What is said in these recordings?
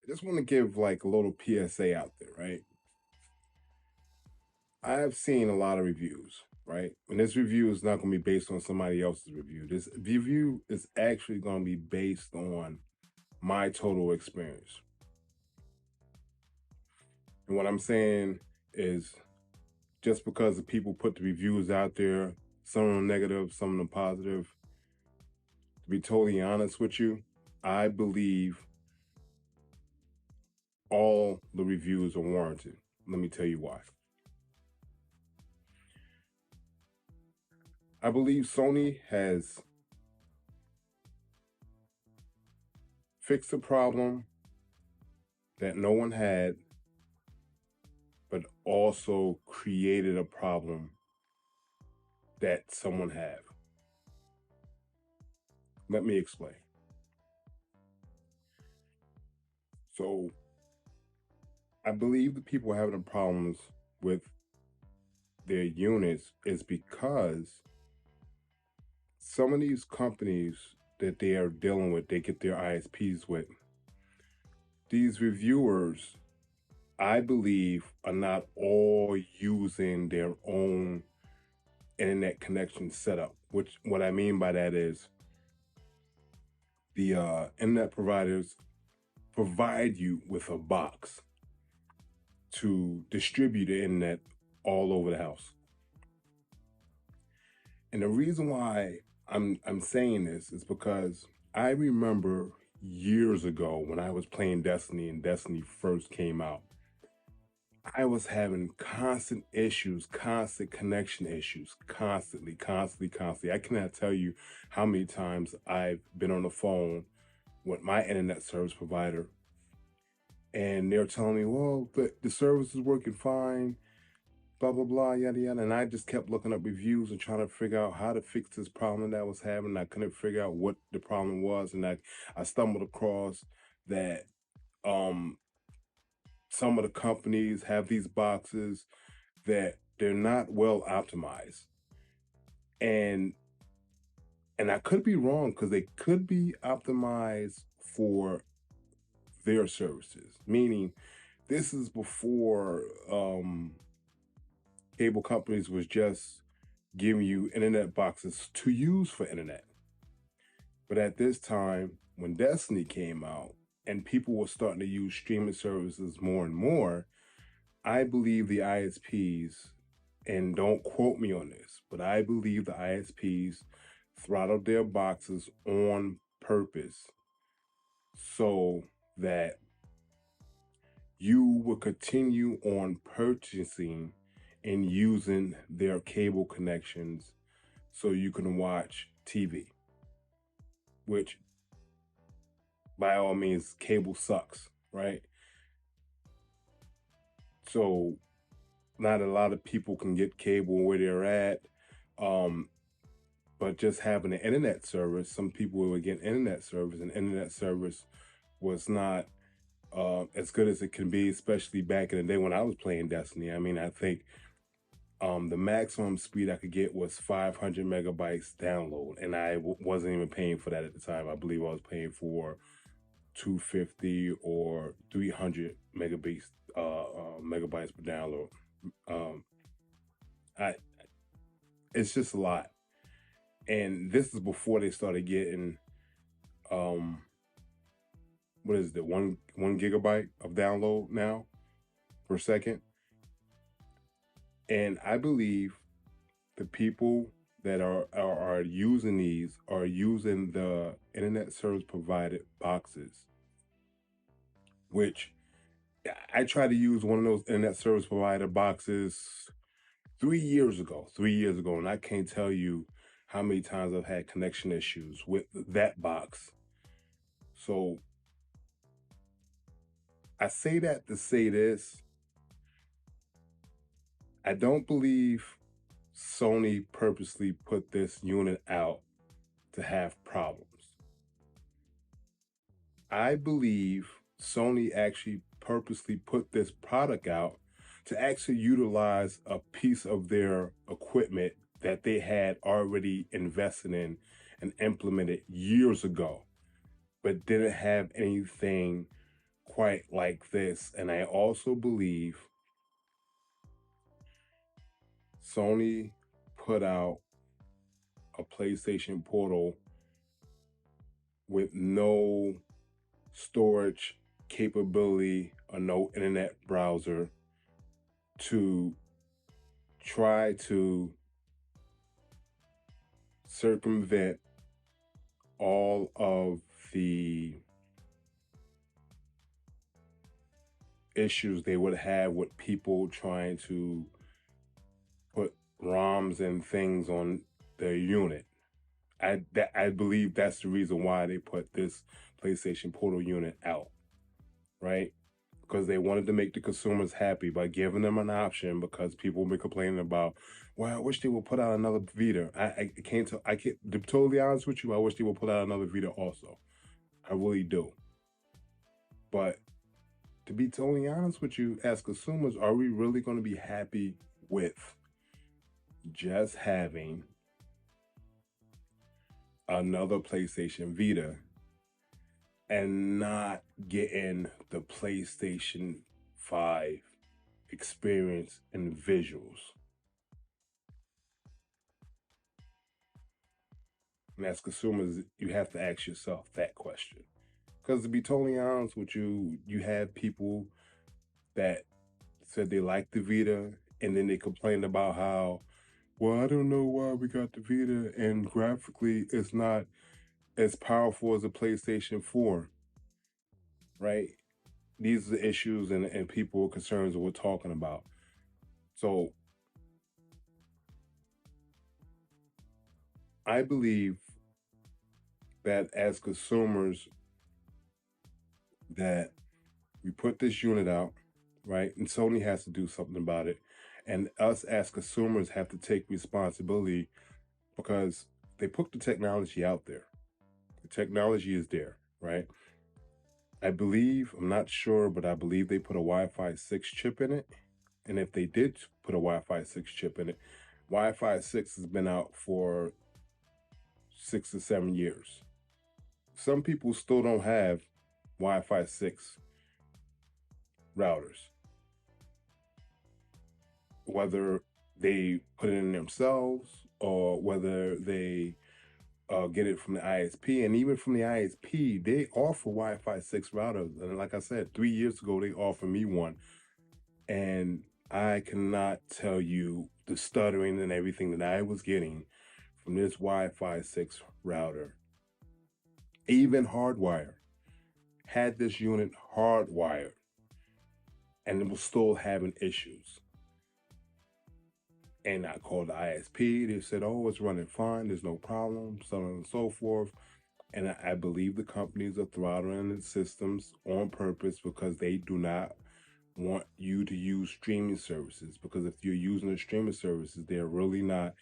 I just want to give like a little PSA out there, right? I've seen a lot of reviews, right? And this review is not going to be based on somebody else's review. This review is actually going to be based on my total experience. And what I'm saying is just because the people put the reviews out there, some of them negative, some of them positive, to be totally honest with you, I believe all the reviews are warranted. Let me tell you why. I believe Sony has fixed a problem that no one had, but also created a problem that someone had. Let me explain. So I believe the people having problems with their units is because some of these companies that they are dealing with, they get their ISPs with. These reviewers, I believe, are not all using their own internet connection setup. Which what I mean by that is the internet providers provide you with a box to distribute the internet all over the house. And the reason why I'm saying this is because I remember years ago when I was playing Destiny and Destiny first came out, I was having constant issues, constant connection issues, constantly. I cannot tell you how many times I've been on the phone with my internet service provider and they're telling me, well, the service is working fine, blah, blah, blah, yada, yada. And I just kept looking up reviews and trying to figure out how to fix this problem that I was having. I couldn't figure out what the problem was. And I stumbled across that some of the companies have these boxes that they're not well optimized. And I could be wrong because they could be optimized for their services, meaning this is before cable companies was just giving you internet boxes to use for internet. But at this time, when Destiny came out and people were starting to use streaming services more and more, I believe the ISPs, and don't quote me on this, but I believe the ISPs throttled their boxes on purpose so that you will continue on purchasing and using their cable connections so you can watch TV, which by all means, cable sucks, right? So not a lot of people can get cable where they're at. But just having an internet service, some people would get internet service, and internet service was not as good as it can be, especially back in the day when I was playing Destiny. I mean, I think the maximum speed I could get was 500 megabytes download, and I wasn't even paying for that at the time. I believe I was paying for 250 or 300 megabytes per download. Um, I it's just a lot, and this is before they started getting um, what is it, one gigabyte of download now per second. And I believe the people that are using these are using the internet service provided boxes, which I tried to use one of those internet service provider boxes 3 years ago, and I can't tell you how many times I've had connection issues with that box. So I say that to say this. I don't believe Sony purposely put this unit out to have problems. I believe Sony actually purposely put this product out to actually utilize a piece of their equipment that they had already invested in and implemented years ago, but didn't have anything quite like this. And I also believe Sony put out a PlayStation Portal with no storage capability or no internet browser to try to circumvent all of the issues they would have with people trying to put ROMs and things on their unit. I believe that's the reason why they put this PlayStation Portal unit out, right? Because they wanted to make the consumers happy by giving them an option. Because people have been complaining about, well, I wish they would put out another Vita. I can't tell. I can't. To be totally honest with you, I wish they would put out another Vita also. I really do. But to be totally honest with you, as consumers, are we really going to be happy with just having another PlayStation Vita and not getting the PlayStation 5 experience and visuals? And as consumers, you have to ask yourself that question. Because to be totally honest with you, you have people that said they liked the Vita and then they complained about how, well, I don't know why we got the Vita and graphically it's not as powerful as a PlayStation 4, right? These are the issues and people concerns that we're talking about. So I believe that as consumers that we put this unit out, right? And Sony has to do something about it. And us as consumers have to take responsibility because they put the technology out there. The technology is there, right? I believe, I'm not sure, but I believe they put a Wi-Fi 6 chip in it. And if they did put a Wi-Fi 6 chip in it, Wi-Fi 6 has been out for 6 to 7 years. Some people still don't have Wi-Fi 6 routers. Whether they put it in themselves or whether they get it from the ISP. And even from the ISP, they offer Wi-Fi 6 routers. And like I said, 3 years ago, they offered me one. And I cannot tell you the stuttering and everything that I was getting from this Wi-Fi 6 router. Even hardwired. Had this unit hardwired and it was still having issues. And I called the ISP. They said, oh, it's running fine. There's no problem, so on and so forth. And I believe the companies are throttling the systems on purpose because they do not want you to use streaming services. Because if you're using the streaming services, they're really not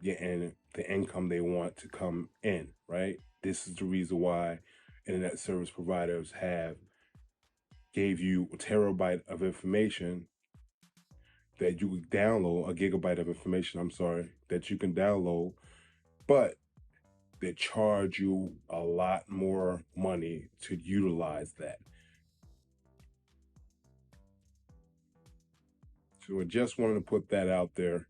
getting the income they want to come in, right? This is the reason why internet service providers have gave you a terabyte of information that you can download, a gigabyte of information, I'm sorry, that you can download, but they charge you a lot more money to utilize that. So I just wanted to put that out there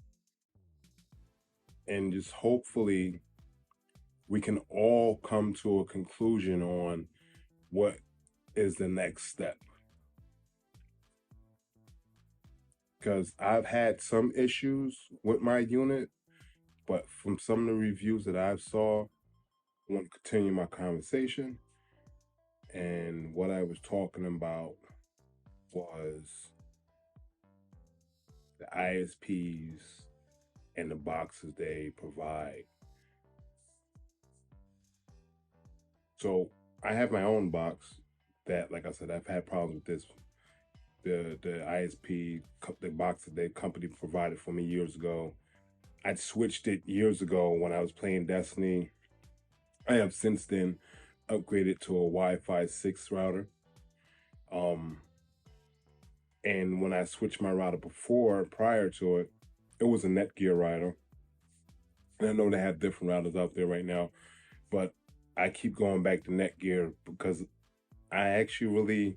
and just hopefully we can all come to a conclusion on what is the next step. Because I've had some issues with my unit, but from some of the reviews that I saw, I want to continue my conversation. And what I was talking about was the ISPs and the boxes they provide. So I have my own box that, like I said, I've had problems with this. The ISP, the box that the company provided for me years ago. I switched it years ago when I was playing Destiny. I have since then upgraded to a Wi-Fi 6 router. And when I switched my router before, prior to it, it was a NET-GEN router. And I know they have different routers out there right now, but I keep going back to NET-GEN because I actually really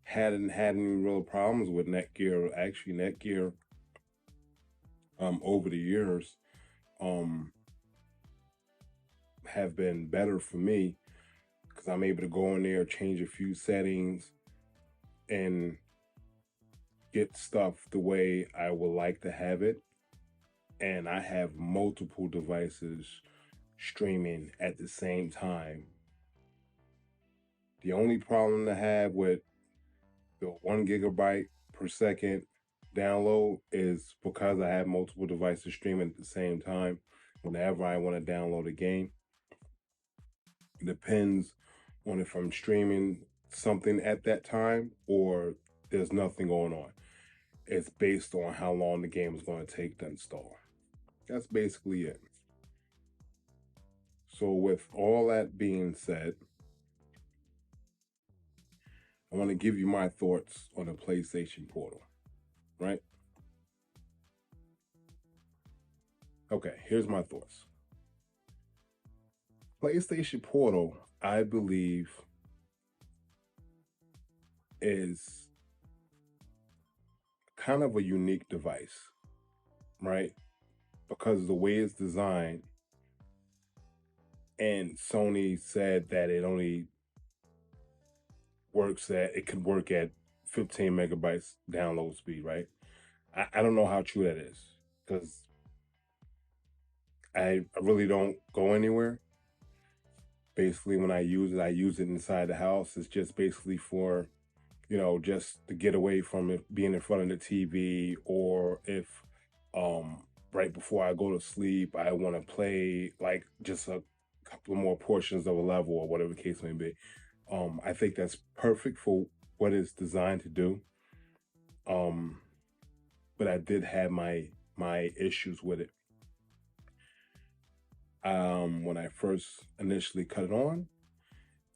hadn't had any real problems with Netgear. Actually, Netgear, over the years, um, have been better for me because I'm able to go in there, change a few settings, and get stuff the way I would like to have it. And I have multiple devices streaming at the same time. The only problem I have with the 1 gigabyte per second download is because I have multiple devices streaming at the same time. Whenever I want to download a game, it depends on if I'm streaming something at that time or there's nothing going on. It's based on how long the game is going to take to install. That's basically it. So, with all that being said, I want to give you my thoughts on the PlayStation Portal, right? Okay, here's my thoughts. PlayStation Portal, I believe, is kind of a unique device, right? Because of the way it's designed, and Sony said that it could work at 15 megabytes download speed, right? I don't know how true that is because I really don't go anywhere. Basically, when I use it inside the house. It's just basically for, just to get away from it being in front of the TV, or if right before I go to sleep, I want to play like just a couple of more portions of a level or whatever the case may be. I think that's perfect for what it's designed to do. Um, but I did have my issues with it. When I first initially cut it on,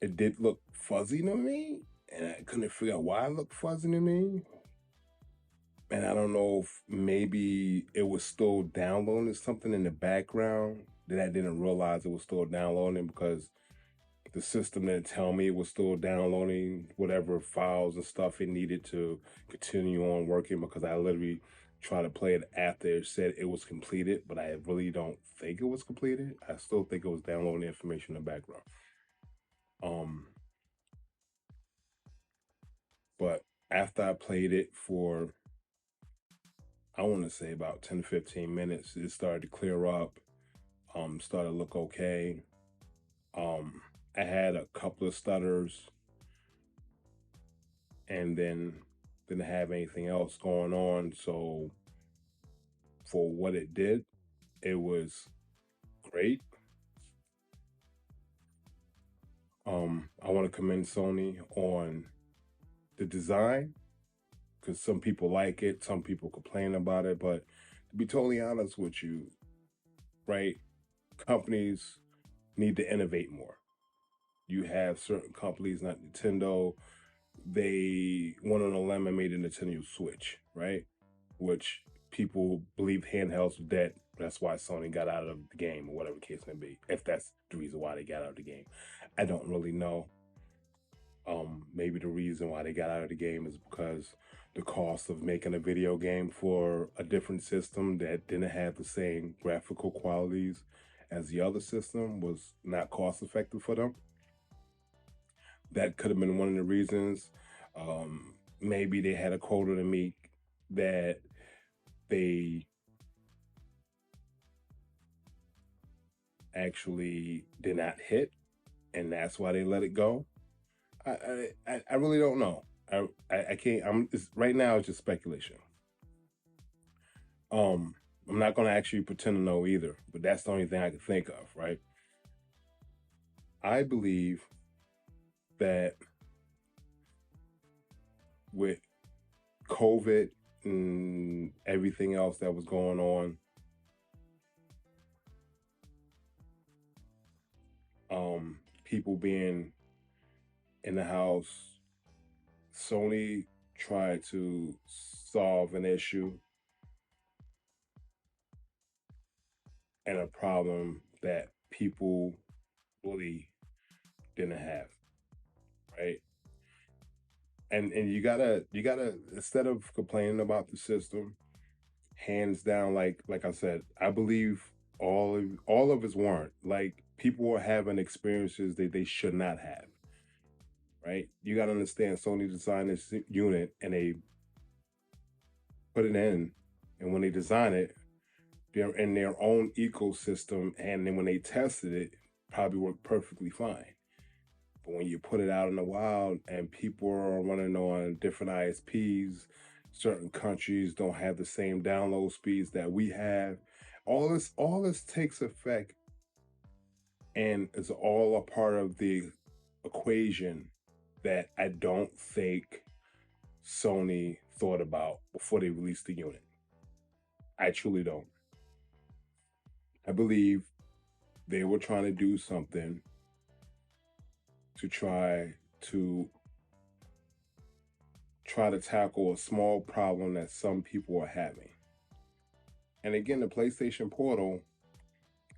it did look fuzzy to me, and I couldn't figure out why it looked fuzzy to me. And I don't know if maybe it was still downloading something in the background that I didn't realize it was still downloading, because the system didn't tell me it was still downloading whatever files and stuff it needed to continue on working, because I literally tried to play it after it said it was completed, but I really don't think it was completed. I still think it was downloading information in the background. Um, but after I played it for, I want to say about 10 to 15 minutes, it started to clear up, started to look okay. Um, I had a couple of stutters, and then didn't have anything else going on. So for what it did, it was great. I want to commend Sony on the design, because some people like it, some people complain about it. But to be totally honest with you, right, companies need to innovate more. You have certain companies, not Nintendo, they went on a limb and made a Nintendo Switch, right? Which people believe handhelds were dead. That's why Sony got out of the game, or whatever the case may be. If that's the reason why they got out of the game, I don't really know. Maybe the reason why they got out of the game is because the cost of making a video game for a different system that didn't have the same graphical qualities as the other system was not cost effective for them. That could have been one of the reasons. Maybe they had a quota to meet that they actually did not hit, and that's why they let it go. I really don't know. I can't. Right now it's just speculation. Um, I'm not gonna actually pretend to know either, but that's the only thing I can think of. Right? I believe that with COVID and everything else that was going on, people being in the house, Sony tried to solve an issue and a problem that people really didn't have, right? and you gotta instead of complaining about the system, hands down, like I said, I believe all of us weren't. Like people were having experiences that they should not have, right? You gotta understand Sony designed this unit and they put it in, and when they design it, they're in their own ecosystem, and then when they tested it, probably worked perfectly fine. But when you put it out in the wild and people are running on different ISPs, certain countries don't have the same download speeds that we have. All this takes effect and is all a part of the equation that I don't think Sony thought about before they released the unit. I truly don't. I believe they were trying to do something to try to tackle a small problem that some people are having. And again, the PlayStation Portal,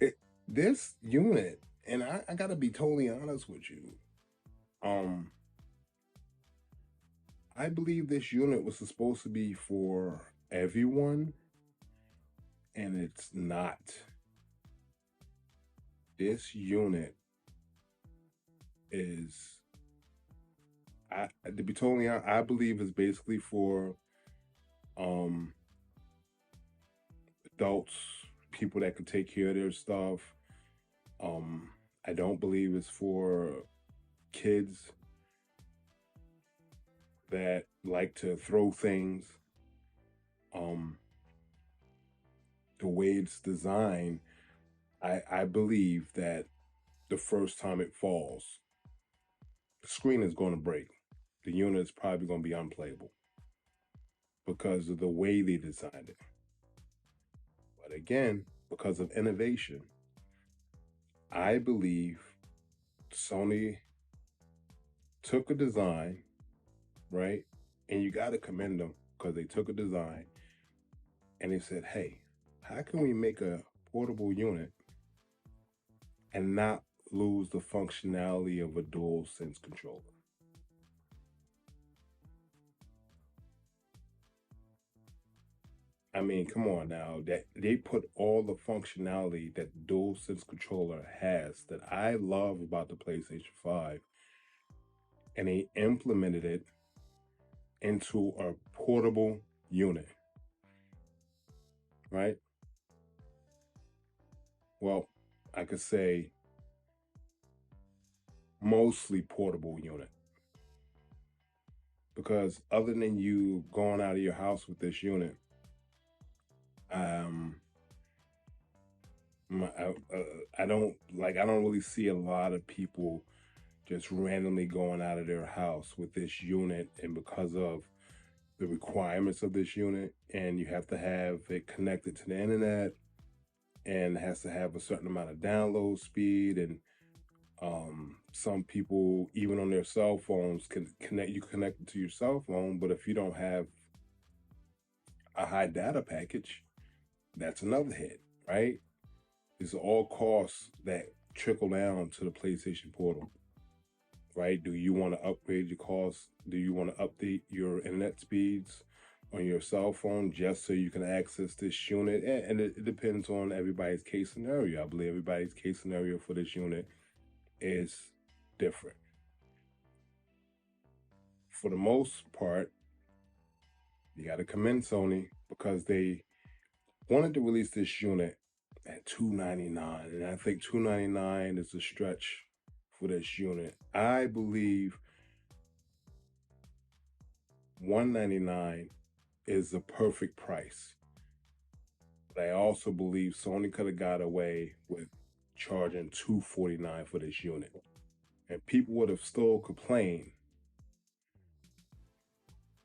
it, this unit, and I gotta be totally honest with you. Um, I believe this unit was supposed to be for everyone, and it's not. This unit is, to be totally honest, I believe is basically for um adults, people that can take care of their stuff. Um, I don't believe it's for kids that like to throw things. Um, the way it's designed, I believe that the first time it falls, the screen is going to break. The unit is probably going to be unplayable because of the way they designed it. But again, because of innovation, I believe Sony took a design, right? And you got to commend them because they took a design and they said, hey, how can we make a portable unit and not lose the functionality of a dual sense controller? I mean, come on now. That they put all the functionality that the dual sense controller has that I love about the PlayStation 5, and they implemented it into a portable unit, right? Well, I could say mostly portable unit because other than you going out of your house with this unit, um, I don't really see a lot of people just randomly going out of their house with this unit, and because of the requirements of this unit, and you have to have it connected to the internet, and it has to have a certain amount of download speed, and some people even on their cell phones can connect it to your cell phone, but if you don't have a high data package, that's another hit, right? It's all costs that trickle down to the PlayStation Portal, right? Do you want to upgrade your costs? Do you want to update your internet speeds on your cell phone just so you can access this unit? And it depends on everybody's case scenario. I believe everybody's case scenario for this unit is different. For the most part, you got to commend Sony because they wanted to release this unit at $299, and I think $299 is a stretch for this unit. I believe $199 is the perfect price. But I also believe Sony could have got away with charging $249 for this unit. And people would have still complained.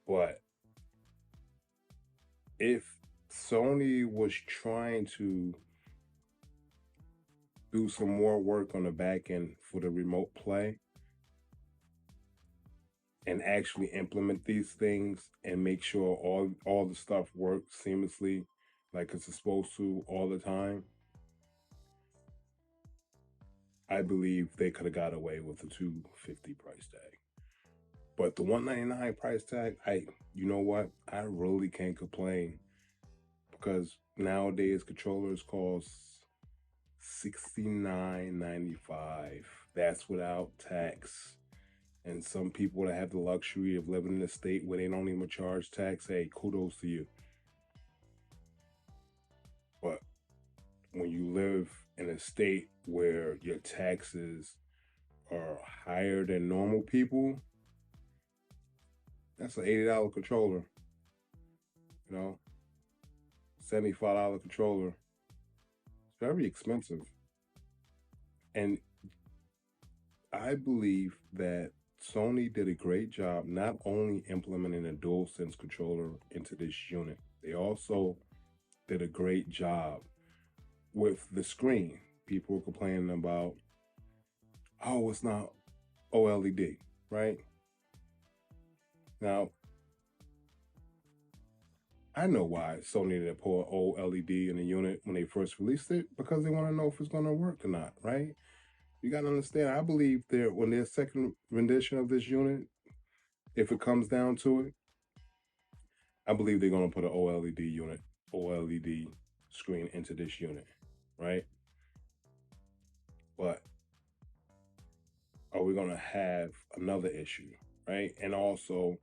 But if Sony was trying to do some more work on the back end for the remote play and actually implement these things and make sure all the stuff works seamlessly like it's supposed to all the time, I believe they could have got away with a $250 price tag. But the 199 price tag, you know what? I really can't complain because nowadays controllers cost $69.95. That's without tax. And some people that have the luxury of living in a state where they don't even charge tax, hey, kudos to you. But when you live in a state where your taxes are higher than normal people, that's an $80 controller, you know, $75 controller. It's very expensive. And I believe that Sony did a great job not only implementing a DualSense controller into this unit, they also did a great job with the screen. People were complaining about, oh, it's not OLED, right? Now, I know why Sony didn't put OLED in the unit when they first released it, because they want to know if it's going to work or not, right? You got to understand, I believe when their second rendition of this unit, if it comes down to it, I believe they're going to put an OLED screen into this unit, right? But are we going to have another issue, right? And also,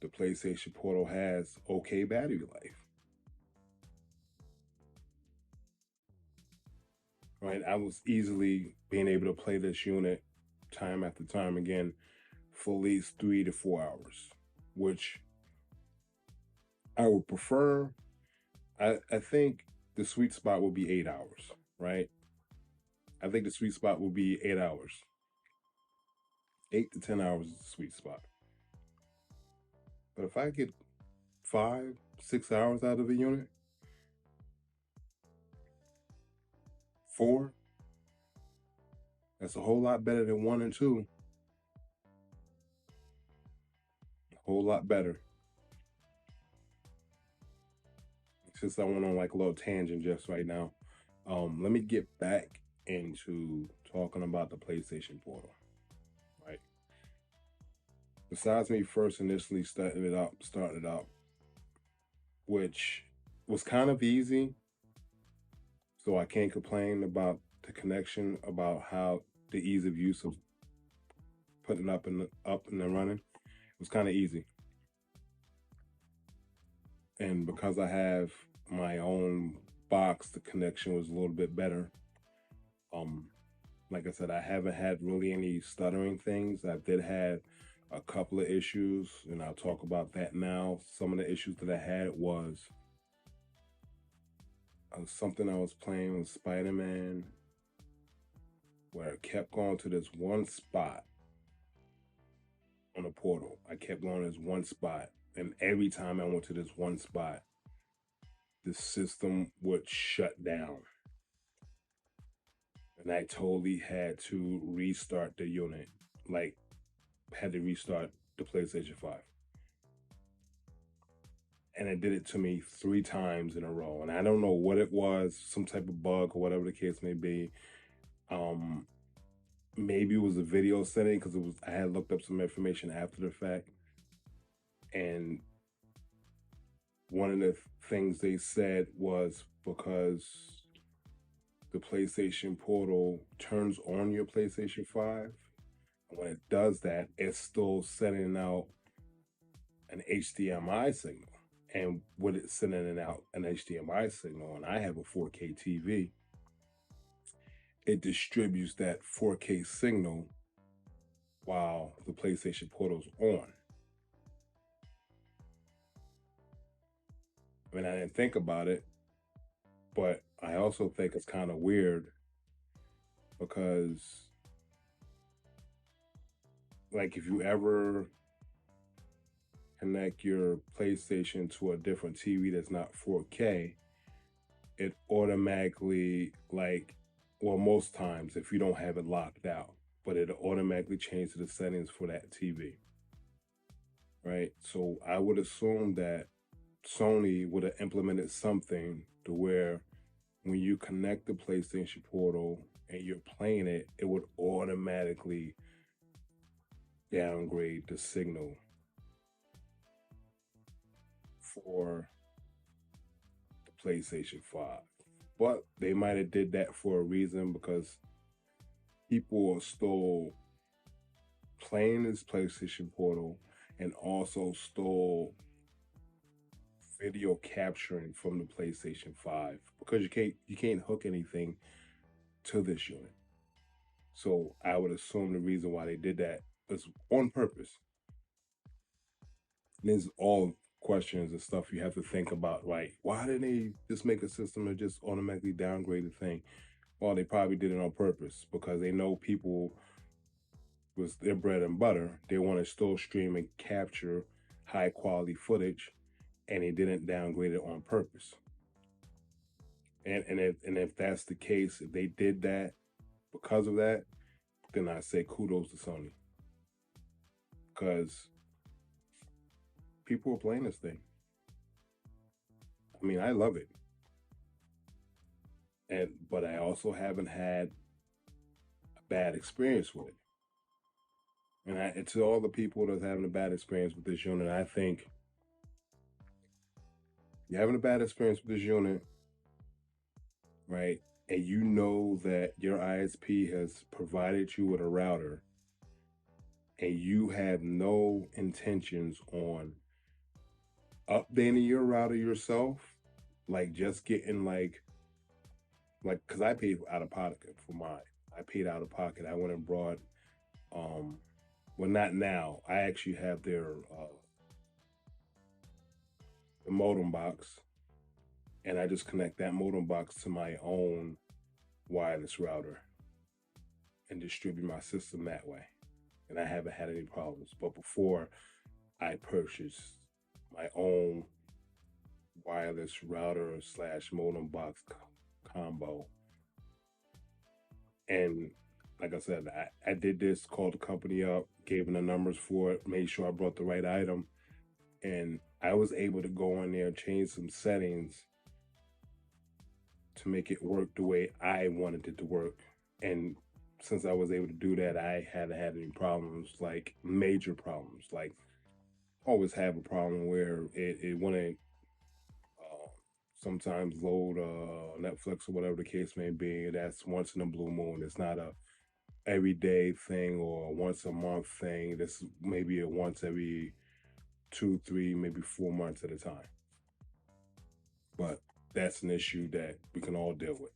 the PlayStation Portal has okay battery life, right? I was easily being able to play this unit time after time again for at least 3 to 4 hours, which I would prefer. I think the sweet spot would be 8 hours, right? I think the sweet spot would be 8 hours. 8 to 10 hours is the sweet spot. But if I get 5, 6 hours out of the unit, 4, that's a whole lot better than 1 and 2. A whole lot better. Since I went on like a little tangent just right now, let me get back into talking about the PlayStation Portal, right? Besides me first initially starting it up, which was kind of easy, so I can't complain about the connection, about how the ease of use of putting up and then running. It was kind of easy, and because I have my own box, the connection was a little bit better. Like I said, I haven't had really any stuttering things. I did have a couple of issues, and I'll talk about that now. Some of the issues that I had was something I was playing with Spider-Man, where I kept going to this one spot on the portal. I kept going to this one spot, and every time I went to this one spot, the system would shut down. And I totally had to restart the unit. Like, had to restart the PlayStation 5. And it did it to me 3 times in a row. And I don't know what it was, some type of bug or whatever the case may be. Maybe it was a video setting, because I had looked up some information after the fact. And one of the things they said was because the PlayStation Portal turns on your PlayStation 5. And when it does that, it's still sending out an HDMI signal. And with it sending out an HDMI signal, and I have a 4K TV, it distributes that 4K signal while the PlayStation Portal's on. I mean, I didn't think about it, but I also think it's kind of weird because, like, if you ever connect your PlayStation to a different TV that's not 4K, it automatically, like, well, most times, if you don't have it locked out, but it automatically changes the settings for that TV, right? So I would assume that Sony would have implemented something to where when you connect the PlayStation Portal and you're playing it, it would automatically downgrade the signal for the PlayStation 5. But they might have did that for a reason, because people are still playing this PlayStation Portal and also stole video capturing from the PlayStation 5, because you can't hook anything to this unit. So I would assume the reason why they did that is on purpose. And there's all questions and stuff you have to think about, right? Why didn't they just make a system that just automatically downgrade the thing? Well, they probably did it on purpose, because they know people was their bread and butter. They want to still stream and capture high quality footage, and they didn't downgrade it on purpose. And if that's the case, if they did that because of that, then I say kudos to Sony, because people are playing this thing. I mean, I love it, but I also haven't had a bad experience with it. And to all the people that's having a bad experience with this unit, I think you're having a bad experience with this unit, right? And you know that your ISP has provided you with a router, and you have no intentions on updating your router yourself, like just getting because I paid out of pocket for mine. I paid out of pocket. I went and brought, well, not now. I actually have the modem box, and I just connect that modem box to my own wireless router and distribute my system that way. And I haven't had any problems. But before, I purchased my own wireless router slash modem box combo. And like I said, I did this, called the company up, gave them the numbers for it, made sure I brought the right item. And I was able to go in there and change some settings to make it work the way I wanted it to work. And since I was able to do that, I hadn't had any problems, like major problems. Like, always have a problem where it wouldn't sometimes load Netflix or whatever the case may be. That's once in a blue moon. It's not a everyday thing or a once a month thing. This is maybe a once every 2, 3, maybe 4 months at a time. But that's an issue that we can all deal with.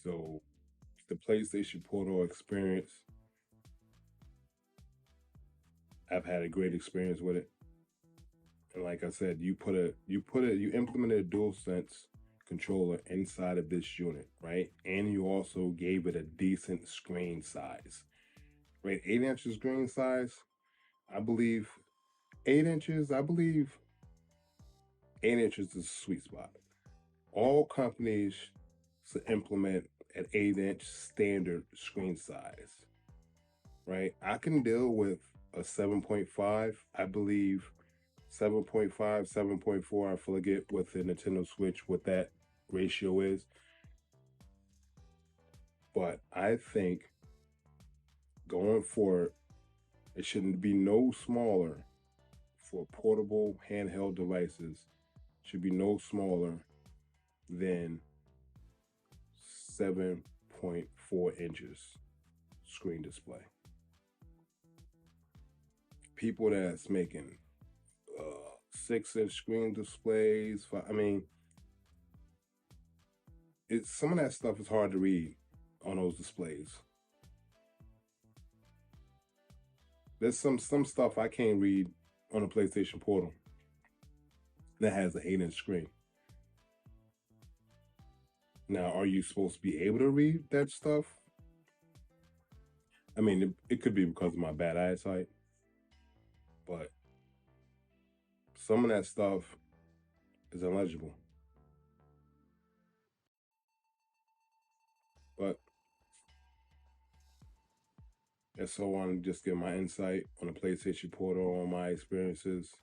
So the PlayStation Portal experience, I've had a great experience with it. And like I said, you implemented a DualSense controller inside of this unit, right? And you also gave it a decent screen size, right? 8 inches screen size, I believe. 8 inches, I believe 8 inches is a sweet spot. All companies should implement an 8-inch standard screen size, right? I can deal with a 7.5, I believe 7.5, 7.4, I forget what the Nintendo Switch, what that ratio is. But I think going forward, it shouldn't be no smaller for portable handheld devices, should be no smaller than 7.4 inches screen display. People that's making 6-inch screen displays, I mean, some of that stuff is hard to read on those displays. There's some stuff I can't read on a PlayStation Portal that has an 8-inch screen. Now, are you supposed to be able to read that stuff? I mean, it could be because of my bad eyesight, but some of that stuff is illegible. But that's so I want to just give my insight on the PlayStation Portal, on my experiences,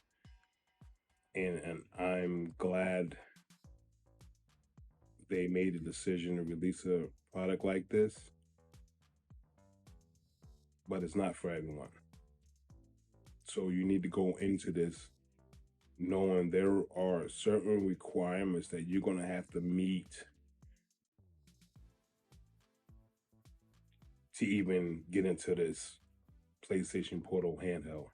and I'm glad they made a decision to release a product like this, but it's not for everyone. So you need to go into this knowing there are certain requirements that you're going to have to meet to even get into this PlayStation Portal handheld.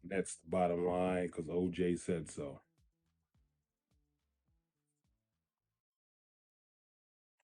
That's the bottom line because OJ said so.